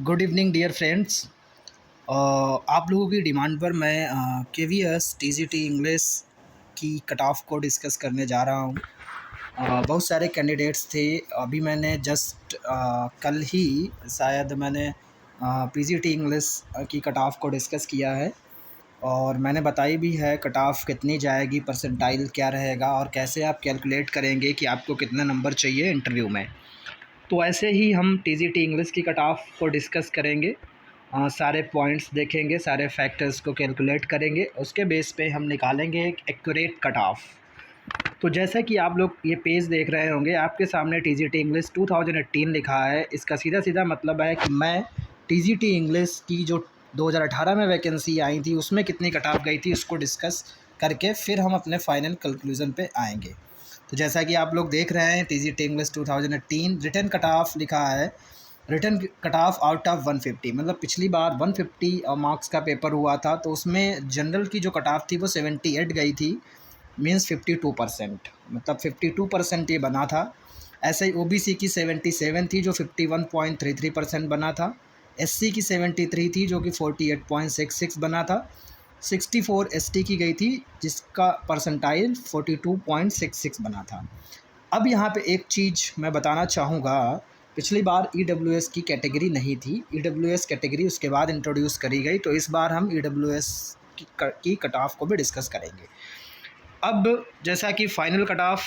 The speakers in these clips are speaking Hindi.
Good evening dear friends. आप लोगों की डिमांड पर मैं केवीएस टीजीटी इंग्लिश की कट ऑफ को डिस्कस करने जा रहा हूँ। बहुत सारे कैंडिडेट्स थे। अभी मैंने जस्ट कल ही शायद मैंने पीजीटी इंग्लिश की कट ऑफ को डिस्कस किया है और मैंने बताई भी है कट ऑफ कितनी जाएगी, परसेंटाइल क्या रहेगा और कैसे आप कैलकुलेट करेंगे कि आपको कितना नंबर चाहिए इंटरव्यू में। तो ऐसे ही हम टीजीटी इंग्लिश की कट ऑफ को डिस्कस करेंगे। सारे पॉइंट्स देखेंगे, सारे फैक्टर्स को कैलकुलेट करेंगे, उसके बेस पे हम निकालेंगे एक एक्यूरेट कट ऑफ। तो जैसा कि आप लोग ये पेज देख रहे होंगे, आपके सामने टीजीटी इंग्लिश 2018 लिखा है। इसका सीधा सीधा मतलब है कि मैं टीजीटी इंग्लिश की जो 2018 में वैकेंसी आई थी उसमें कितनी कट ऑफ गई थी उसको डिस्कस करके फिर हम अपने फाइनल कंक्लूजन पे आएंगे। तो जैसा कि आप लोग देख रहे हैं, TGT English 2018 return cut off लिखा है। Return cut off out of 150, मतलब पिछली बार 150 मार्क्स का पेपर हुआ था तो उसमें जनरल की जो कट ऑफ थी वो 78 गई थी, मीन्स 52%, मतलब 52% ये बना था। ऐसे ही ओबीसी की 77 थी जो 51.33% बना था। एससी की 73 थी जो कि 48.66 बना था। 64 एसटी की गई थी जिसका परसेंटाइल 42.66 बना था। अब यहाँ पे एक चीज़ मैं बताना चाहूँगा, पिछली बार ईडब्ल्यूएस की कैटेगरी नहीं थी, ईडब्ल्यूएस कैटेगरी उसके बाद इंट्रोड्यूस करी गई, तो इस बार हम ईडब्ल्यूएस की कट ऑफ को भी डिस्कस करेंगे। अब जैसा कि final cut off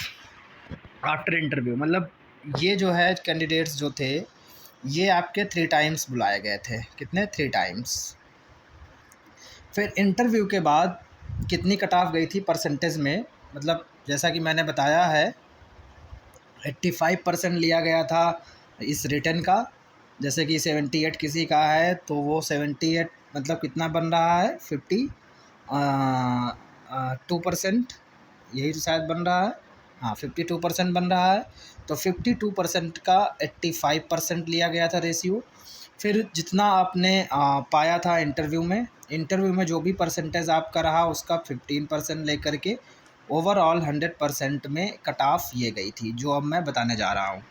after interview, मतलब ये जो है कैंडिडेट्स जो थे ये आपके 3 टाइम्स बुलाए गए थे। कितने? 3 टाइम्स। फिर इंटरव्यू के बाद कितनी कट ऑफ गई थी परसेंटेज में, मतलब जैसा कि मैंने बताया है 85% लिया गया था इस रिटर्न का। जैसे कि 78 किसी का है तो वो 78 मतलब कितना बन रहा है, 52%, यही तो शायद बन रहा है। हाँ, 52% बन रहा है। तो 52% का 85% लिया गया था रेशियो। फिर जितना आपने पाया था इंटरव्यू में जो भी परसेंटेज आपका रहा उसका 15% लेकर के ओवरऑल 100% में कट ऑफ ये गई थी, जो अब मैं बताने जा रहा हूँ।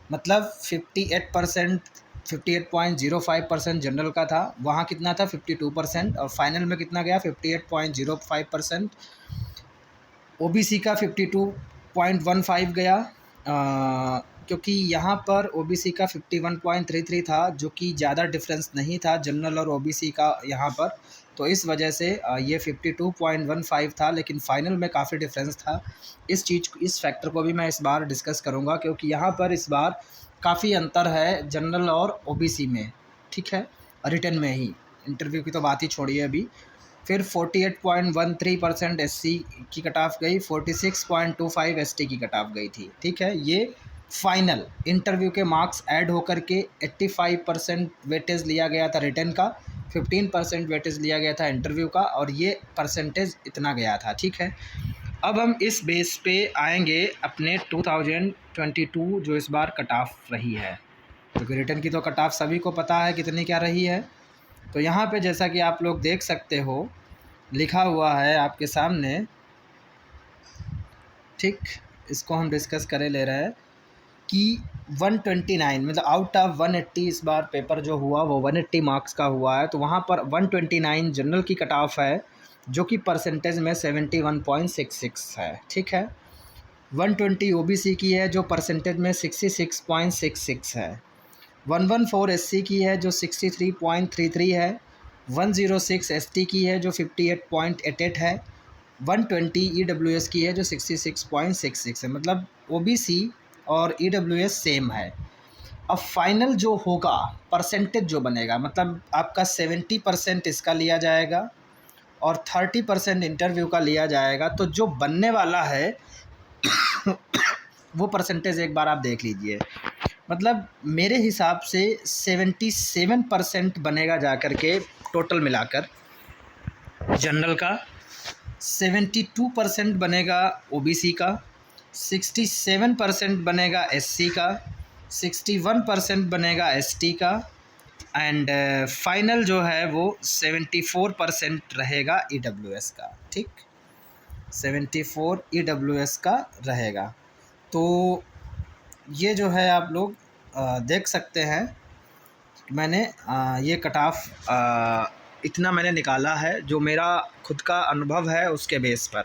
मतलब 58%, 58.05% जनरल का था, वहाँ कितना था 52%, और फाइनल में कितना गया 58.05%। ओबीसी का 52.15 गया, क्योंकि यहाँ पर ओबीसी का 51.33 था, जो कि ज़्यादा डिफरेंस नहीं था जनरल और ओबीसी का यहाँ पर, तो इस वजह से ये 52.15 था, लेकिन फाइनल में काफ़ी डिफरेंस था। इस फैक्टर को भी मैं इस बार डिस्कस करूँगा, क्योंकि यहाँ पर इस बार काफ़ी अंतर है जनरल और ओबीसी में, ठीक है, रिटर्न में ही। इंटरव्यू की तो बात ही छोड़िए अभी। फिर 48.13% एससी की कट ऑफ गई, 46.25 एसटी की कट ऑफ गई थी, ठीक है। ये फाइनल इंटरव्यू के मार्क्स ऐड होकर के 85% वेटेज लिया गया था रिटर्न का, 15% वेटेज लिया गया था इंटरव्यू का, और ये परसेंटेज इतना गया था, ठीक है। अब हम इस बेस पे आएंगे अपने 2022 जो इस बार कट ऑफ रही है, क्योंकि रिटर्न की तो कट ऑफ सभी को पता है कितनी क्या रही है। तो यहाँ पे जैसा कि आप लोग देख सकते हो लिखा हुआ है आपके सामने, ठीक, इसको हम डिस्कस करे ले रहे हैं कि 129, मतलब आउट ऑफ 180 इस बार पेपर जो हुआ वो 180 मार्क्स का हुआ है, तो वहाँ पर 129 जनरल की कट ऑफ है, जो कि परसेंटेज में 71.66 है, ठीक है। 120 ओबीसी की है जो परसेंटेज में 66.66 है। 114 एससी की है जो 63.33 है। 106 एसटी की है जो 58.88 है। 120 ईडब्ल्यूएस की है जो 66.66 है, मतलब ओबीसी और ईडब्ल्यूएस सेम है। अब फाइनल जो होगा परसेंटेज जो बनेगा, मतलब आपका 70% इसका लिया जाएगा और 30% इंटरव्यू का लिया जाएगा, तो जो बनने वाला है वो परसेंटेज एक बार आप देख लीजिए। मतलब मेरे हिसाब से 77% बनेगा जा कर के टोटल मिलाकर जनरल का, 72% बनेगा ओबीसी का, 67% बनेगा एससी का, 61% बनेगा एसटी का, एंड फाइनल जो है वो 74% रहेगा ईडब्ल्यूएस का, ठीक, 74 ईडब्ल्यूएस का रहेगा। तो ये जो है आप लोग देख सकते हैं। मैंने ये कट ऑफ इतना मैंने निकाला है, जो मेरा खुद का अनुभव है उसके बेस पर।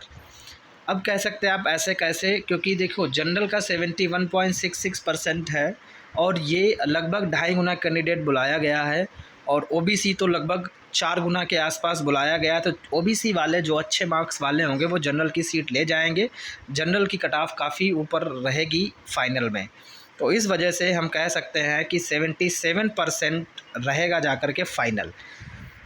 अब कह सकते हैं आप ऐसे कैसे, क्योंकि देखो जनरल का 71.66% है और ये लगभग 2.5 गुना कैंडिडेट बुलाया गया है, और ओबीसी तो लगभग 4 गुना के आसपास बुलाया गया है। तो ओबीसी वाले जो अच्छे मार्क्स वाले होंगे वो जनरल की सीट ले जाएंगे। जनरल की कट ऑफ काफ़ी ऊपर रहेगी फाइनल में। तो इस वजह से हम कह सकते हैं कि 77% रहेगा जाकर के फाइनल।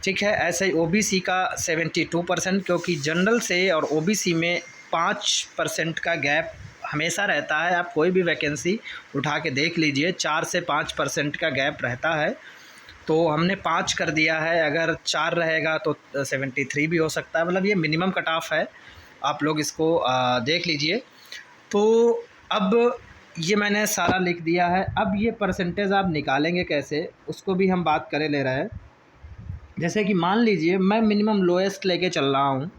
ठीक है, ऐसे ही ओबीसी का 72%, क्योंकि जनरल से और ओबीसी में 5% का गैप हमेशा रहता है। आप कोई भी वैकेंसी उठा के देख लीजिए, 4 से 5% का गैप रहता है। तो हमने 5 कर दिया है, अगर 4 रहेगा तो 73 भी हो सकता है। मतलब ये मिनिमम कट ऑफ है, आप लोग इसको देख लीजिए। तो अब ये मैंने सारा लिख दिया है। अब ये परसेंटेज आप निकालेंगे कैसे, उसको भी हम बात करें ले रहे हैं। जैसे कि मान लीजिए मैं मिनिमम लोएस्ट लेके चल रहा हूँ,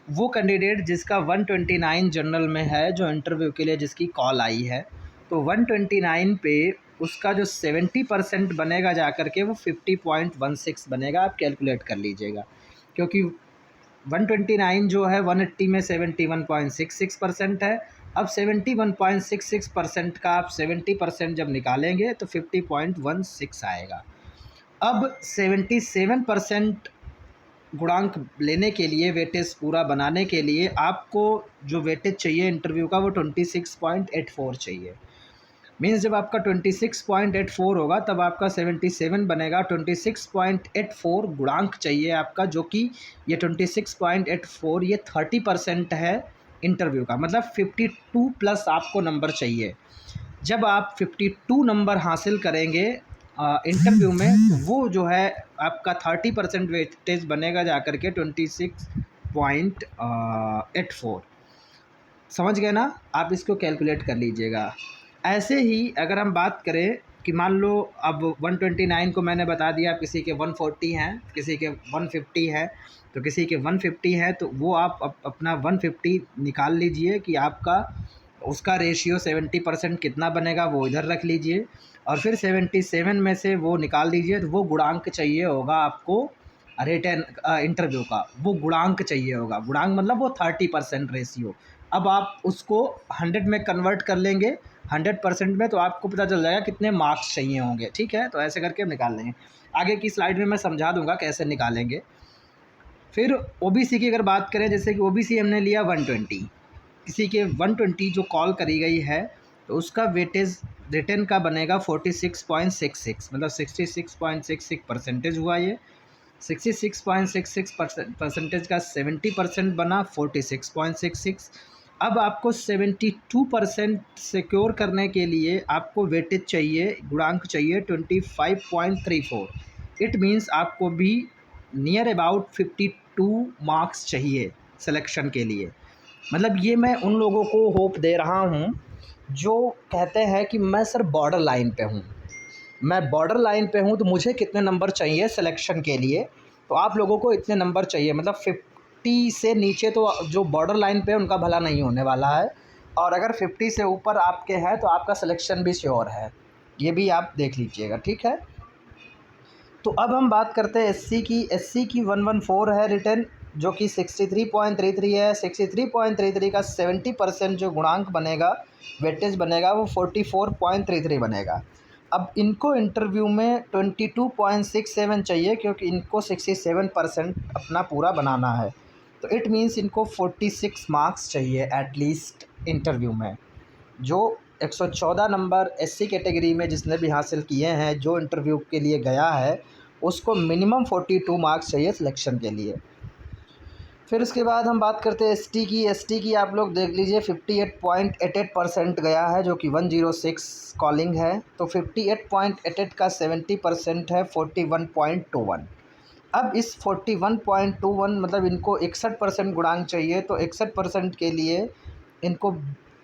वो कैंडिडेट जिसका 129 जनरल में है, जो इंटरव्यू के लिए जिसकी कॉल आई है, तो 129 पे उसका जो 70% बनेगा जा कर के वो 50.16 बनेगा। आप कैलकुलेट कर लीजिएगा, क्योंकि 129 जो है 180 में 71.66% है। अब 71.66% का आप 70% जब निकालेंगे तो 50.16 आएगा। अब 77% गुणांक लेने के लिए, वेटेज पूरा बनाने के लिए आपको जो वेटेज चाहिए इंटरव्यू का वो 26.84 चाहिए। मीन्स जब आपका 26.84 होगा तब आपका 77 बनेगा। 26.84 गुणांक चाहिए आपका, जो कि ये 26.84 ये 30% है इंटरव्यू का, मतलब 52 प्लस आपको नंबर चाहिए। जब आप 52 नंबर हासिल करेंगे इंटरव्यू में, तो वो जो है आपका 30% वेटेज बनेगा जा कर के 26.84। समझ गए ना? आप इसको कैलकुलेट कर लीजिएगा। ऐसे ही अगर हम बात करें कि मान लो अब 129 को मैंने बता दिया, किसी के 140 हैं, किसी के 150 है, तो किसी के 150 है तो वो आप अपना 150 निकाल लीजिए कि आपका उसका रेशियो 70% कितना बनेगा, वो इधर रख लीजिए। और फिर 77 में से वो निकाल दीजिए, तो वो गुणांक चाहिए होगा आपको रिटर्न इंटरव्यू का, वो गुणांक चाहिए होगा। गुणांक मतलब वो 30% रेशियो। अब आप उसको 100 में कन्वर्ट कर लेंगे, 100% में, तो आपको पता चल जाएगा कितने मार्क्स चाहिए होंगे। ठीक है, तो ऐसे करके हम निकाल लेंगे। आगे की स्लाइड में मैं समझा दूंगा कैसे निकालेंगे। फिर ओबीसी की अगर बात करें, जैसे कि ओबीसी हमने लिया 120, किसी के 120 जो कॉल करी गई है, तो उसका वेटेज रिटर्न का बनेगा 46.66, मतलब 66.66 परसेंटेज हुआ। ये 66.66 परसेंटेज का 70% बना 46.66। अब आपको 72% सिक्योर करने के लिए आपको वेटेज चाहिए, गुणांक चाहिए 25.34। इट मीन्स आपको भी नियर अबाउट 52 मार्क्स चाहिए सिलेक्शन के लिए। मतलब ये मैं उन लोगों को होप दे रहा हूँ जो कहते हैं कि मैं सर बॉर्डर लाइन पे हूँ, मैं बॉर्डर लाइन पे हूँ, तो मुझे कितने नंबर चाहिए सिलेक्शन के लिए। तो आप लोगों को इतने नंबर चाहिए, मतलब 50 से नीचे तो जो बॉर्डर लाइन पे उनका भला नहीं होने वाला है, और अगर 50 से ऊपर आपके हैं तो आपका सिलेक्शन भी श्योर है। ये भी आप देख लीजिएगा। ठीक है, तो अब हम बात करते हैं एससी की। एससी की 114 है रिटर्न, जो कि 63.33 है। 63.33 का 70% जो गुणांक बनेगा, वेटेज बनेगा, वो 44.33 बनेगा। अब इनको इंटरव्यू में 22.67 चाहिए, क्योंकि इनको 67% अपना पूरा बनाना है। तो इट मीन्स इनको 46 मार्क्स चाहिए एटलीस्ट इंटरव्यू में। जो 114 नंबर एससी कैटेगरी में जिसने भी हासिल किए हैं, जो इंटरव्यू के लिए गया है, उसको मिनिमम 42 मार्क्स चाहिए सिलेक्शन के लिए। फिर उसके बाद हम बात करते हैं एसटी की। एसटी की आप लोग देख लीजिए 58.88% गया है, जो कि 106 कॉलिंग है। तो 58.88 का 70% है 41.21। अब इस 41.21 मतलब इनको 61% गुणांक चाहिए, तो 61% के लिए इनको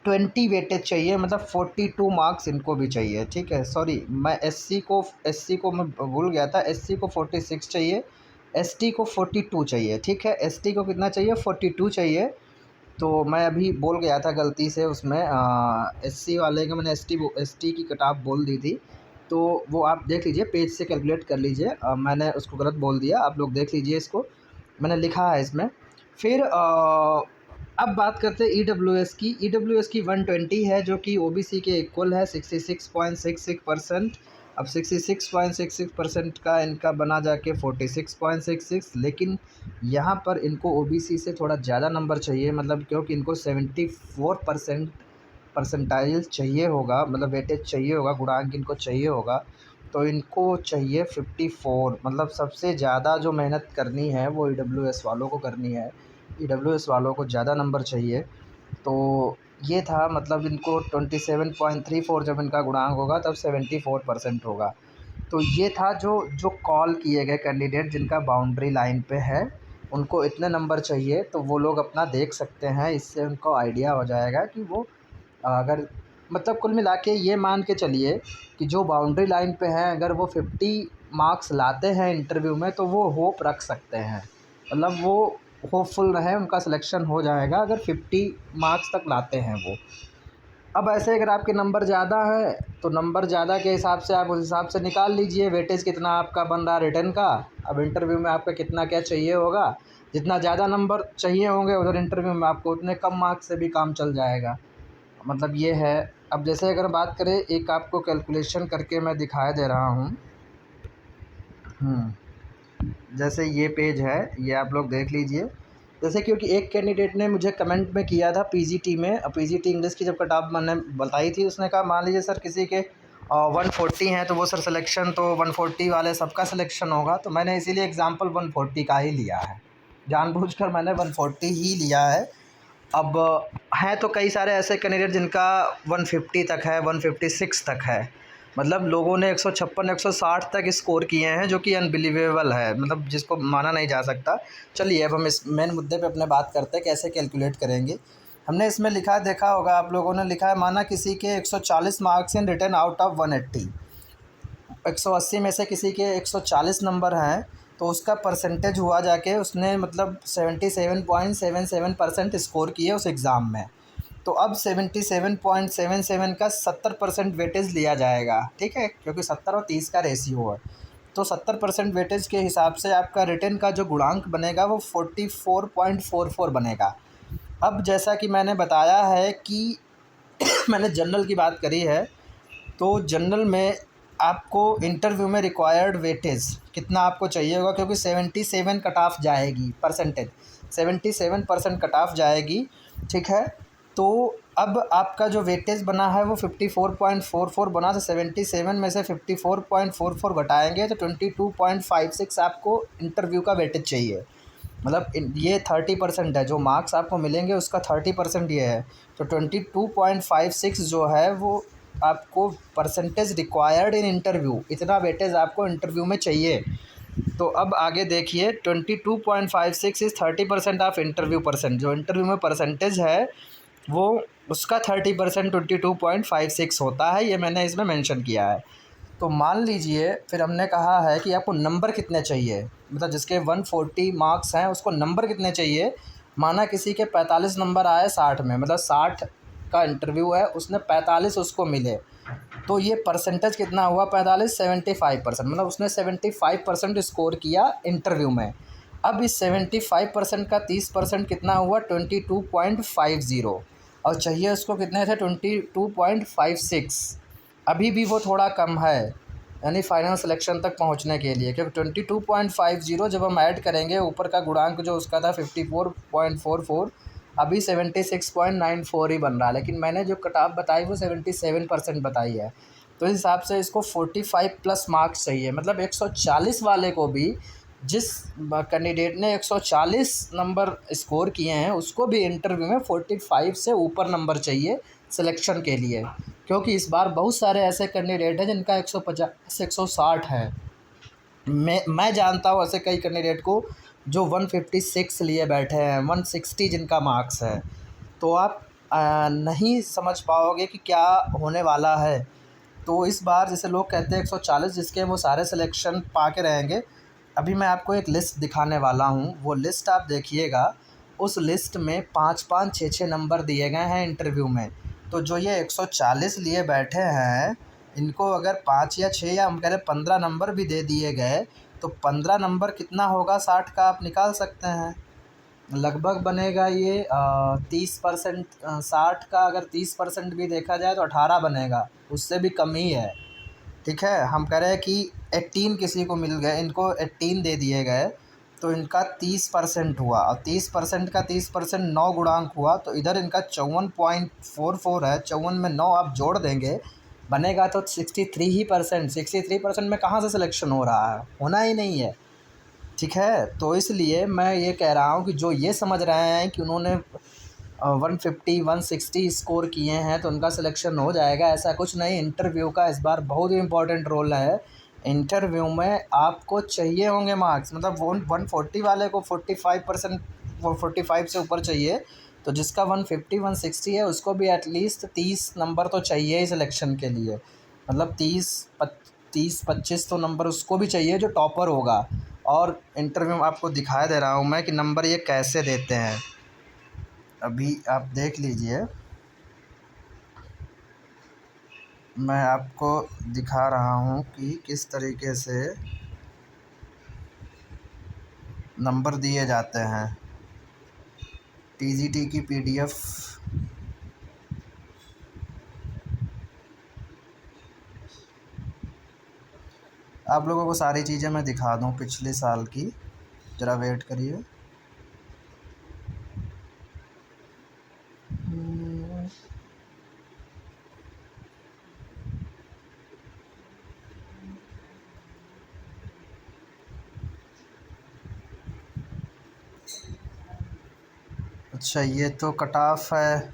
20 वेटेज चाहिए, मतलब 42 मार्क्स इनको भी चाहिए। ठीक है, सॉरी मैं एससी को मैं भूल गया था, एससी को 46 चाहिए, एसटी को 42 चाहिए। ठीक है, एसटी को कितना चाहिए, 42 चाहिए। तो मैं अभी बोल गया था गलती से उसमें, एससी वाले का मैंने एसटी की कट ऑफ बोल दी थी। तो वो आप देख लीजिए, पेज से कैलकुलेट कर लीजिए। मैंने उसको गलत बोल दिया, आप लोग देख लीजिए इसको, मैंने लिखा है इसमें। फिर अब बात करते हैं ईडब्ल्यूएस की। ईडब्ल्यूएस की 120 है, जो कि ओबीसी के इक्वल है, 66.66%। अब 66.66% का इनका बना जाके 46.66, लेकिन यहाँ पर इनको ओबीसी से थोड़ा ज़्यादा नंबर चाहिए, मतलब क्योंकि इनको 74% परसेंटाइल चाहिए होगा, मतलब वेटेज चाहिए होगा, गुणांक इनको चाहिए होगा। तो इनको चाहिए 54, मतलब सबसे ज़्यादा जो मेहनत करनी है वो ईडब्ल्यूएस वालों को करनी है। ईडब्ल्यूएस वालों को ज़्यादा नंबर चाहिए। तो ये था, मतलब इनको 27.34 जब इनका गुणांक होगा तब 74% होगा। तो ये था जो जो कॉल किए गए कैंडिडेट जिनका बाउंड्री लाइन पे है, उनको इतने नंबर चाहिए। तो वो लोग अपना देख सकते हैं, इससे उनको आइडिया हो जाएगा कि वो अगर, मतलब कुल मिला के ये मान के चलिए कि जो बाउंड्री लाइन पे हैं, अगर वो 50 मार्क्स लाते हैं इंटरव्यू में, तो वो होप रख सकते हैं, मतलब वो होपफुल रहे, उनका सिलेक्शन हो जाएगा अगर 50 मार्क्स तक लाते हैं वो। अब ऐसे अगर आपके नंबर ज़्यादा है तो नंबर ज़्यादा के हिसाब से आप उस हिसाब से निकाल लीजिए वेटेज कितना आपका बन रहा है रिटर्न का। अब इंटरव्यू में आपका कितना क्या चाहिए होगा, जितना ज़्यादा नंबर चाहिए होंगे उधर इंटरव्यू में आपको उतने कम मार्क्स से भी काम चल जाएगा, मतलब ये है। अब जैसे अगर बात करें, एक आपको कैलकुलेशन करके मैं दिखा दे रहा हूँ। जैसे ये पेज है, ये आप लोग देख लीजिए। जैसे क्योंकि एक कैंडिडेट ने मुझे कमेंट में किया था पीजीटी में, पीजीटी इंग्लिश की जब कट ऑफ मैंने बताई थी, उसने कहा मान लीजिए सर किसी के 140 हैं तो वो सर सिलेक्शन तो 140 वाले सबका सिलेक्शन होगा। तो मैंने इसीलिए एग्जांपल 140 का ही लिया है, जानबूझकर मैंने 140 ही लिया है। अब हैं तो कई सारे ऐसे कैंडिडेट जिनका 150 तक है, 156 तक है, मतलब लोगों ने 156 160 तक स्कोर किए हैं, जो कि अनबिलीवेबल है, मतलब जिसको माना नहीं जा सकता। चलिए अब हम इस मेन मुद्दे पे अपने बात करते हैं कैसे कैलकुलेट करेंगे। हमने इसमें लिखा, देखा होगा आप लोगों ने, लिखा है माना किसी के 140 marks in return out of 180, 180 में से किसी के 140 नंबर हैं, तो उसका परसेंटेज हुआ जाके उसने मतलब 77.77% स्कोर किए उस एग्ज़ाम में। तो अब 77.77 का 70% वेटेज लिया जाएगा, ठीक है, क्योंकि 70 और 30 का रेशियो है। तो 70% वेटेज के हिसाब से आपका रिटर्न का जो गुणांक बनेगा वो 44.44 बनेगा। अब जैसा कि मैंने बताया है कि मैंने जनरल की बात करी है, तो जनरल में आपको इंटरव्यू में रिक्वायर्ड वेटेज कितना आपको चाहिए होगा, क्योंकि 77 कट ऑफ जाएगी, परसेंटेज 77% कट ऑफ जाएगी, ठीक है। तो अब आपका जो वेटेज बना है वो 54.44 बना, तो 77 में से 54.44 घटाएंगे तो 22.56 आपको इंटरव्यू का वेटेज चाहिए। मतलब ये 30% है, जो मार्क्स आपको मिलेंगे उसका 30% ये है। तो 22.56 जो है वो आपको परसेंटेज रिक्वायर्ड इन इंटरव्यू, इतना वेटेज आपको इंटरव्यू में चाहिए। तो अब आगे देखिए, 22.56 इज़ 30% ऑफ इंटरव्यू परसेंट, जो इंटरव्यू में परसेंटेज है वो उसका 30% 22.56 होता है, ये मैंने इसमें मेंशन किया है। तो मान लीजिए फिर हमने कहा है कि आपको नंबर कितने चाहिए, मतलब जिसके 140 मार्क्स हैं उसको नंबर कितने चाहिए। माना किसी के 45 नंबर आए 60 में, मतलब 60 का इंटरव्यू है, उसने 45 उसको मिले, तो ये परसेंटेज कितना हुआ 45, 75%, मतलब उसने 75% स्कोर किया इंटरव्यू में। अब इस 75% का 30% कितना हुआ 22.50, और चाहिए उसको कितने थे 22.56। अभी भी वो थोड़ा कम है, यानी फाइनल सिलेक्शन तक पहुंचने के लिए, क्योंकि 22.50 जब हम ऐड करेंगे ऊपर का गुणांक जो उसका था 54.44, अभी 76.94 ही बन रहा है, लेकिन मैंने जो कट ऑफ बताई वो 77% बताई है। तो इस हिसाब से इसको 45 प्लस मार्क्स चाहिए, मतलब 140 वाले को भी, जिस कैंडिडेट ने 140 नंबर स्कोर किए हैं उसको भी इंटरव्यू में 45 से ऊपर नंबर चाहिए सिलेक्शन के लिए, क्योंकि इस बार बहुत सारे ऐसे कैंडिडेट हैं जिनका 150 160 है। मैं जानता हूँ ऐसे कई कैंडिडेट को जो 156 लिए बैठे हैं, 160 जिनका मार्क्स है। तो आप नहीं समझ पाओगे कि क्या होने वाला है। तो इस बार जैसे लोग कहते हैं 140 जिसके वो सारे सिलेक्शन पा के रहेंगे। अभी मैं आपको एक लिस्ट दिखाने वाला हूँ, वो लिस्ट आप देखिएगा। उस लिस्ट में 5-5 6-6 नंबर दिए गए हैं इंटरव्यू में। तो जो ये 140 लिए बैठे हैं, इनको अगर 5 या 6 या हम कह रहे 15 नंबर भी दे दिए गए तो 15 नंबर कितना होगा 60 का आप निकाल सकते हैं। लगभग बनेगा ये 30%। 60 का अगर 30% भी देखा जाए तो 18 बनेगा, उससे भी कम ही है। ठीक है, हम कह रहे हैं कि 18 किसी को मिल गए, इनको 18 दे दिए गए तो इनका 30% हुआ, और 30% का 30% 9 गुणांक हुआ, तो इधर इनका 54.44 है। 54 में 9 आप जोड़ देंगे बनेगा तो 63 ही परसेंट। 63% में कहाँ से सिलेक्शन हो रहा है, होना ही नहीं है। ठीक है, तो इसलिए मैं ये कह रहा हूँ कि जो ये समझ रहे हैं कि उन्होंने 150 160 स्कोर किए हैं तो उनका सिलेक्शन हो जाएगा, ऐसा कुछ नहीं। इंटरव्यू का इस बार बहुत ही इम्पोर्टेंट रोल है। इंटरव्यू में आपको चाहिए होंगे मार्क्स, मतलब 140 वाले को 45%, वो 45 से ऊपर चाहिए, तो जिसका 150 160 है उसको भी एटलीस्ट 30 नंबर तो चाहिए ही सिलेक्शन के लिए। मतलब 30 25 तो नंबर उसको भी चाहिए जो टॉपर होगा। और इंटरव्यू में आपको दिखाई दे रहा हूँ मैं कि नंबर ये कैसे देते हैं, अभी आप देख लीजिए। मैं आपको दिखा रहा हूँ कि किस तरीके से नंबर दिए जाते हैं। टीजीटी की पीडीएफ आप लोगों को सारी चीज़ें मैं दिखा दूँ पिछले साल की, ज़रा वेट करिए। अच्छा, ये तो कट ऑफ है,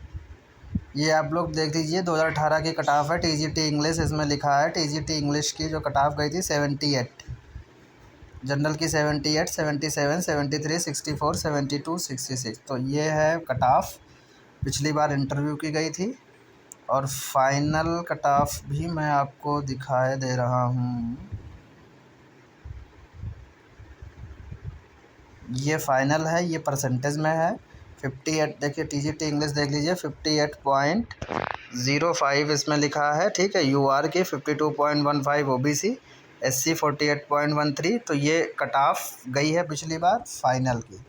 ये आप लोग देख लीजिए। 2018 की कट ऑफ है टीजीटी इंग्लिश, इसमें लिखा है टीजीटी इंग्लिश की जो कट ऑफ गई थी 78, जनरल की 78, 77, 73, 64, 72, 66। तो ये है कट ऑफ, पिछली बार इंटरव्यू की गई थी। और फाइनल कट ऑफ भी मैं आपको दिखाए दे रहा हूँ। ये फाइनल है, ये परसेंटेज में है। 58 देखिए, टीजीटी इंग्लिश देख लीजिए, 58.05 इसमें लिखा है। ठीक है, यूआर की 52.15 ओबीसी, एससी 48.13। तो ये कट ऑफ गई है पिछली बार फाइनल की।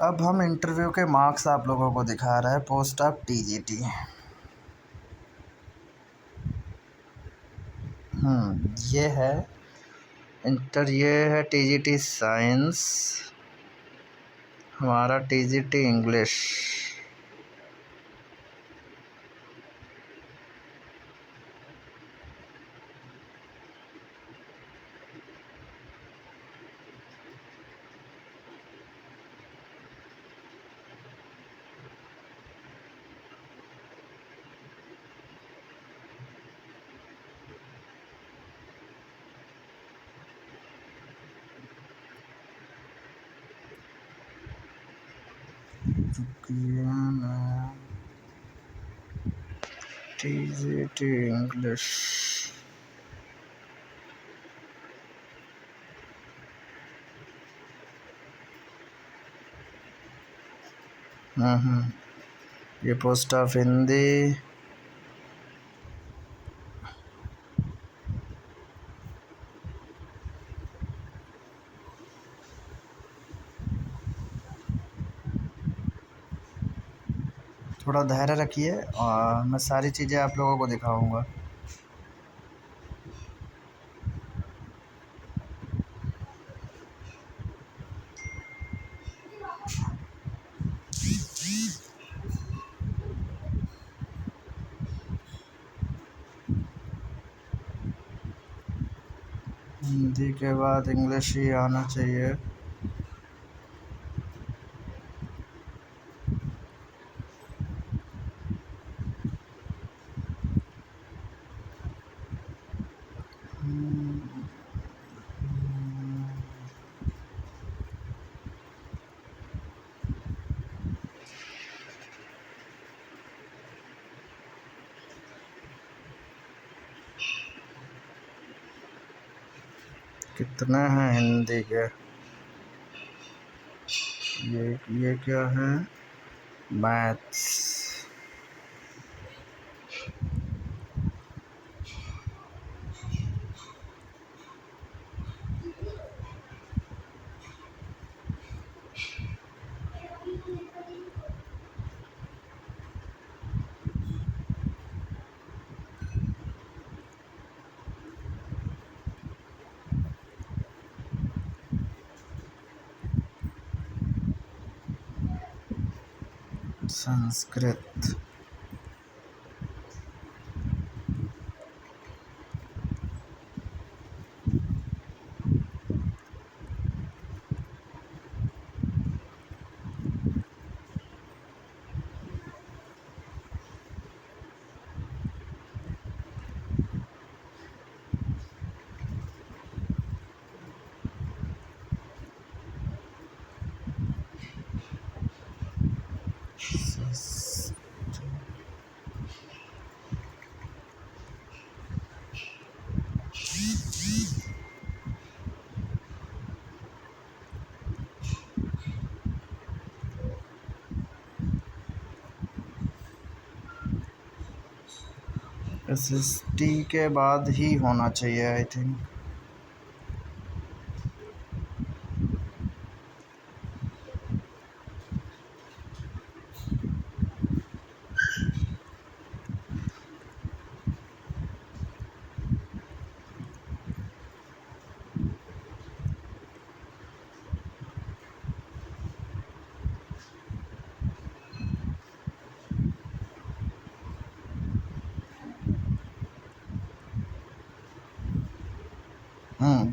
अब हम इंटरव्यू के मार्क्स आप लोगों को दिखा रहे हैं, पोस्ट ऑफ टीजीटी। ये है ये है टीजीटी साइंस, हमारा टीजीटी इंग्लिश। टीजीटी इंग्लिश ये पोस्ट ऑफ हिंदी, थोड़ा धैर्य रखिए और मैं सारी चीज़ें आप लोगों को दिखाऊंगा। हिंदी के बाद इंग्लिश ही आना चाहिए। कितने हैं हिंदी के, ये क्या है, मैथ्स। संस्कृत। SST के बाद ही होना चाहिए आई थिंक।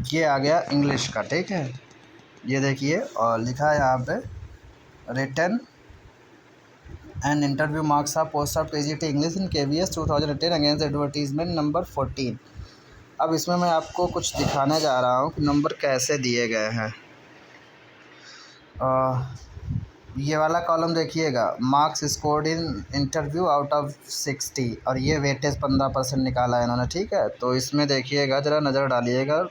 ये आ गया इंग्लिश का, ठीक है। ये देखिए और लिखा है यहाँ पे written and interview marks of post of TGT English in KVS 2018 against advertisement number 14। अब इसमें मैं आपको कुछ दिखाने जा रहा हूँ कि नंबर कैसे दिए गए हैं। ये वाला कॉलम देखिएगा, marks scored in interview out of 60, और ये वेटेज 15% निकाला है इन्होंने, ठीक है। तो इसमें देखिएगा, ज़रा नज़र डालिएगा,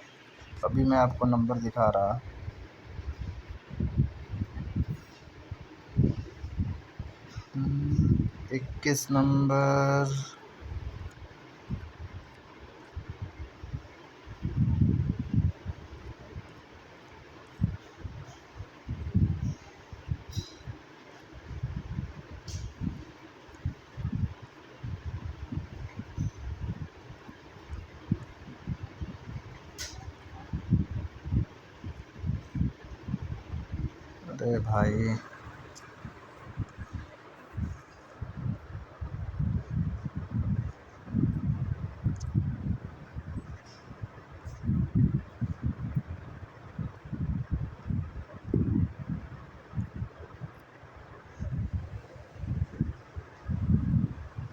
अभी मैं आपको नंबर दिखा रहा। हम्म, 21 नंबर, अरे भाई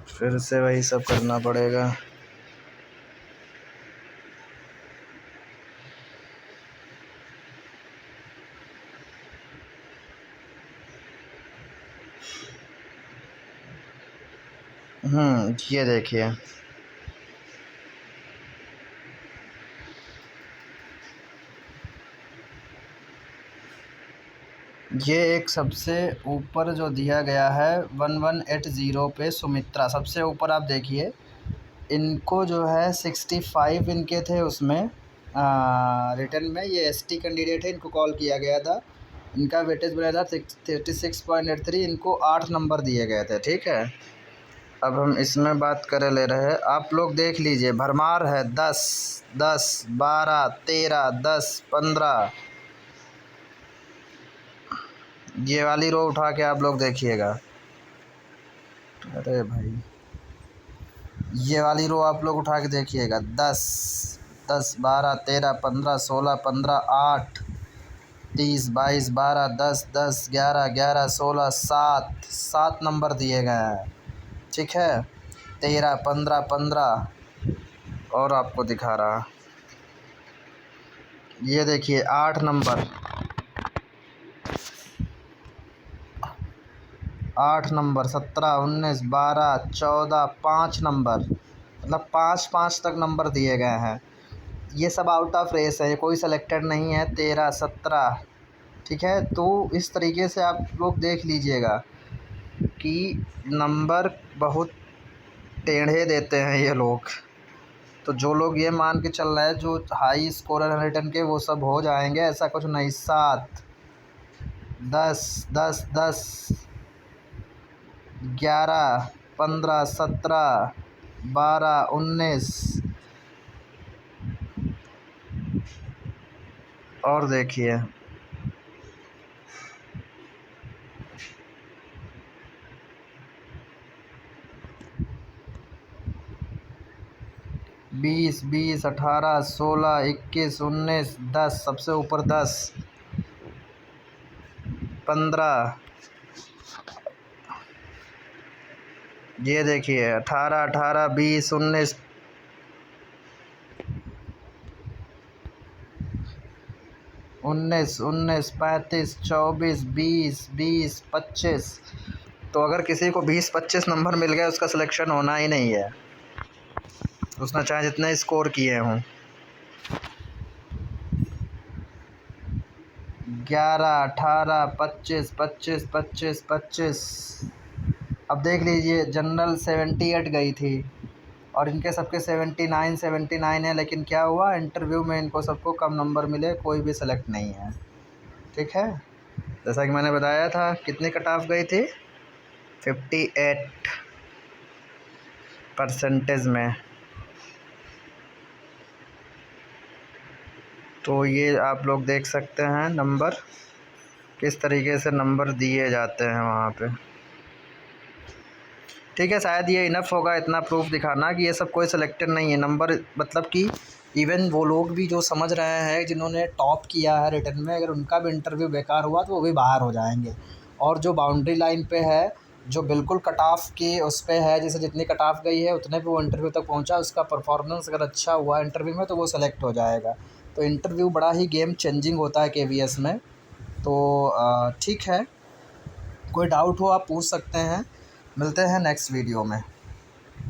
फिर से वही सब करना पड़ेगा। ये देखिए, ये एक सबसे ऊपर जो दिया गया है 1180 पे सुमित्रा, सबसे ऊपर आप देखिए, इनको जो है 65 इनके थे उसमें रिटर्न में। ये ST कैंडिडेट है, इनको कॉल किया गया था, इनका वेटेज बनाया था 36.83, इनको 8 नंबर दिए गए थे, ठीक है। अब हम इसमें बात करे ले रहे हैं, आप लोग देख लीजिए, भरमार है 10, 10, 12, 13, 10, 15। ये वाली रो उठा के आप लोग देखिएगा, अरे भाई ये वाली रो आप लोग उठा के देखिएगा, 10, 10, 12, 13, 15, 16, 15, 8, 30, 22, 12, 10, 10, 11, 11, 16, 7, 7 नंबर दिए गए हैं, ठीक है। 13, 15, 15 और आपको दिखा रहा, ये देखिए 8 नंबर, 8 नंबर, 17, 19, 12, 14, 5 नंबर, मतलब 5 5 तक नंबर दिए गए हैं। ये सब आउट ऑफ रेस है, कोई सेलेक्टेड नहीं है। 13, 17, ठीक है। तो इस तरीके से आप लोग देख लीजिएगा कि नंबर बहुत टेढ़े देते हैं ये लोग। तो जो लोग ये मान के चल रहे हैं जो हाई स्कोरर रिटर्न के, वो सब हो जाएंगे, ऐसा कुछ नहीं। 7, 10, 10, 10, 11, 15, 17, 12, 19 और देखिए 20, 20, 18, 16, 21, 19, 10, सबसे ऊपर 10, 15, ये देखिए 18, 18, 20, 19, 19, 19, 35, 24, 20, 20, 25। तो अगर किसी को 20-25 नंबर मिल गए उसका सिलेक्शन होना ही नहीं है, उसने चाहे जितने स्कोर किए हों। 11, 18, 25, 25, 25, 25। अब देख लीजिए जनरल 78 गई थी और इनके सबके 79 79 है, लेकिन क्या हुआ इंटरव्यू में इनको सबको कम नंबर मिले, कोई भी सेलेक्ट नहीं है। ठीक है, जैसा कि मैंने बताया था कितनी कट ऑफ गई थी, 58% में। तो ये आप लोग देख सकते हैं नंबर, किस तरीके से नंबर दिए जाते हैं वहाँ पे। ठीक है, शायद ये इनफ होगा इतना प्रूफ दिखाना कि ये सब कोई सिलेक्टेड नहीं है नंबर, मतलब कि इवन वो लोग भी जो समझ रहे हैं जिन्होंने टॉप किया है रिटन में, अगर उनका भी इंटरव्यू बेकार हुआ तो वो भी बाहर हो जाएंगे। और जो बाउंड्री लाइन पे है, जो बिल्कुल कट ऑफ के उस पे है, जैसे जितनी कट ऑफ गई है उतने पे वो इंटरव्यू तक पहुंचा, उसका परफॉर्मेंस अगर अच्छा हुआ इंटरव्यू में तो वो सेलेक्ट हो जाएगा। तो इंटरव्यू बड़ा ही गेम चेंजिंग होता है KVS में। तो ठीक है, कोई डाउट हो आप पूछ सकते हैं। मिलते हैं नेक्स्ट वीडियो में।